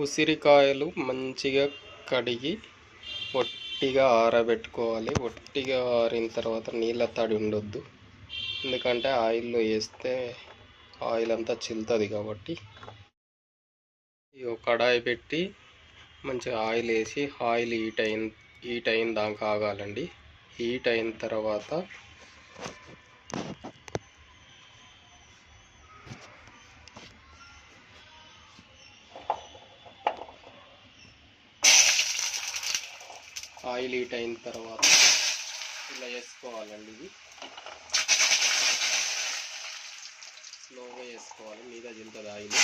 ఉసిరికాయలు మంచిగా కడిగి ఒట్టిగా ఆరబెట్టుకోవాలి. ఒట్టిగా ఆరిన తర్వాత నీళ్ళ తడి ఉండొద్దు, ఎందుకంటే ఆయిల్లో వేస్తే ఆయిల్ అంతా చిల్లుతుంది కాబట్టి. కడాయి పెట్టి మంచిగా ఆయిల్ వేసి ఆయిల్ హీట్ అయిన దాకా ఆగాలండి. హీట్ అయిన తర్వాత ఇలా వేసుకోవాలండి. ఇది స్లోగా వేసుకోవాలి, మీద జిల్తుంది ఆయిల్.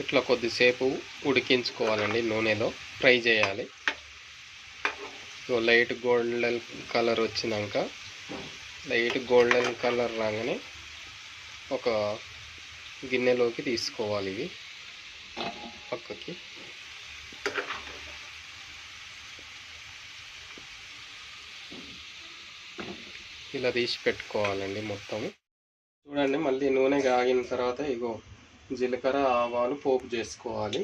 ఇట్లా కొద్దిసేపు ఉడికించుకోవాలండి, నూనెలో ఫ్రై చేయాలి. లైట్ గోల్డెన్ కలర్ వచ్చినాక, లైట్ గోల్డెన్ కలర్ రాగానే ఒక గిన్నెలోకి తీసుకోవాలి. ఇవి పక్కకి ఇలా తీసి పెట్టుకోవాలండి మొత్తం. చూడండి, మళ్ళీ నూనె కాగిన తర్వాత ఇగో జీలకర్ర ఆవాలు పోపు చేసుకోవాలి.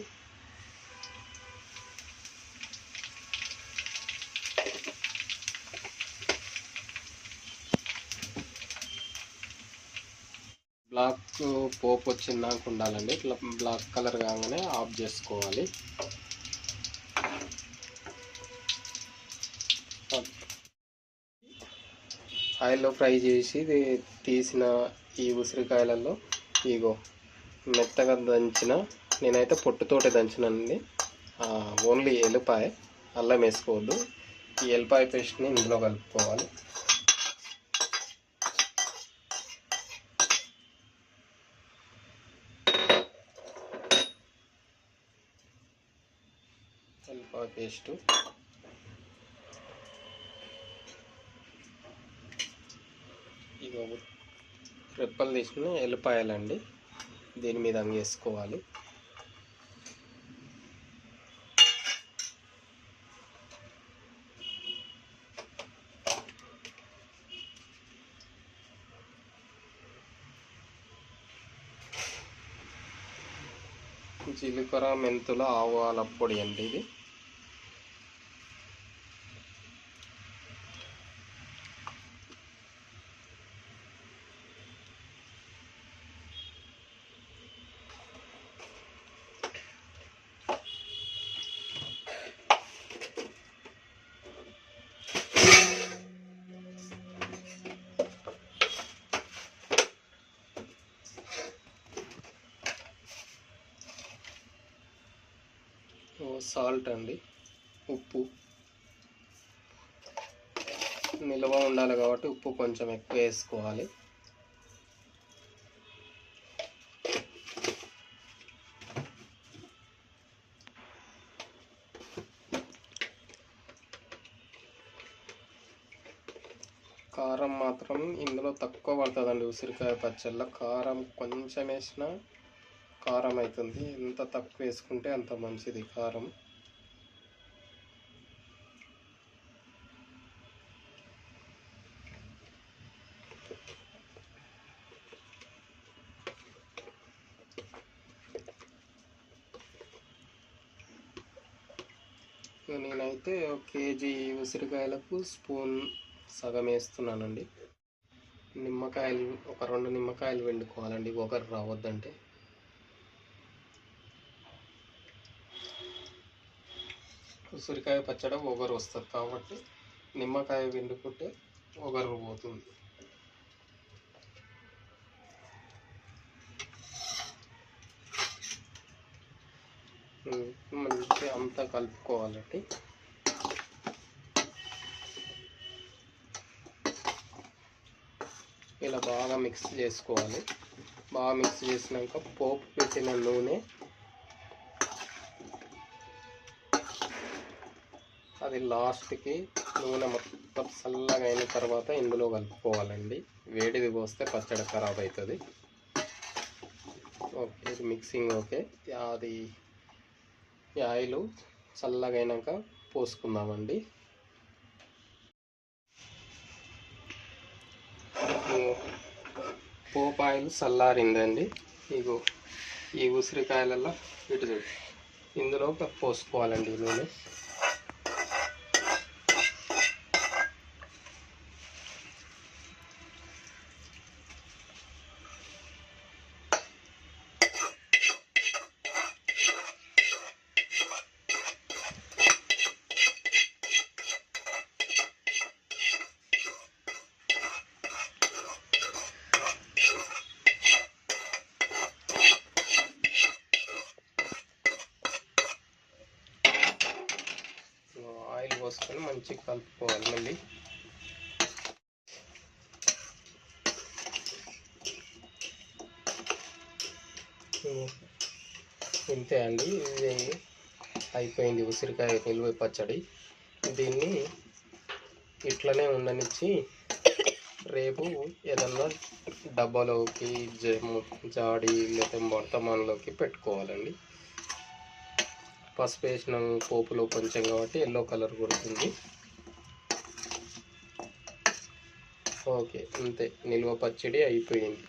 బ్లాక్ పోపు వచ్చిందాక ఉండాలండి. ఇట్లా బ్లాక్ కలర్ కాగానే ఆఫ్ చేసుకోవాలి. ఆయిల్లో ఫ్రై చేసి తీసిన ఈ ఉసిరికాయలలో ఇగో మెత్తగా దంచిన, నేనైతే పొట్టుతోటి దంచినండి. ఓన్లీ ఎల్లిపాయ, అల్లం వేసుకోవద్దు. ఈ ఎల్లిపాయ పేస్ట్ని ఇందులో కలుపుకోవాలి. ఎల్లిపాయ పేస్టు ఇగో రెప్పలు తీసిన ఎల్లిపాయలండి, దీని మీద వేసుకోవాలి. జీలకర్ర, మెంతుల, ఆవాల పొడి అండి ఇది. సాల్ట్ అండి, ఉప్పు. నిల్వ ఉండాలి కాబట్టి ఉప్పు కొంచెం ఎక్కువ వేసుకోవాలి. కారం మాత్రం ఇందులో తక్కువ పడుతుందండి. ఉసిరికాయ పచ్చళ్ళ కారం కొంచెం వేసినా కారం అవుతుంది. ఎంత తక్కువ వేసుకుంటే అంత మంచిది కారం. నేనైతే ఒక కేజీ ఉసిరికాయలకు స్పూన్ సగం వేస్తున్నానండి. నిమ్మకాయలు ఒక 2 నిమ్మకాయలు పిండుకోవాలండి, ఒకరు రావద్దంటే. ఉసిరికాయ పచ్చడి ఒగరు వస్తుంది కాబట్టి నిమ్మకాయ పిండుకుంటే ఒగరు పోతుంది. మంచిగా అంతా కలుపుకోవాలండి. ఇలా బాగా మిక్స్ చేసుకోవాలి. బాగా మిక్స్ చేసినాక పోపు పెట్టిన నూనె అది లాస్ట్కి నూనె మొత్తం చల్లగా అయిన తర్వాత ఇందులో కలుపుకోవాలండి. వేడిది పోస్తే పచ్చడి ఖరాబ్ అవుతుంది. ఓకే, ఇది మిక్సింగ్ ఓకే. అది ఈ ఆయిల్ చల్లగా అయినాక పోసుకుందామండి. పోపు ఆయిల్ చల్లారిందండి. ఇగో ఈ ఉసిరికాయలలో ఇటు చూడు, ఇందులో పోసుకోవాలండి నూనె. ఆయిల్ పోసుకొని మంచిగా కలుపుకోవాలి. మళ్ళీ ఇంతే అండి, ఇది అయిపోయింది ఉసిరికాయ నిల్వ పచ్చడి. దీన్ని ఇట్లనే ఉండనిచ్చి రేపు ఏదన్నా డబ్బాలోకి జాడి లేకపోతే వర్తమానంలోకి పెట్టుకోవాలండి. పసుపు వేసిన పోపులో కొంచెం కాబట్టి ఎల్లో కలర్ కొడుతుంది. ఓకే, అంతే, నిల్వ పచ్చడి అయిపోయింది.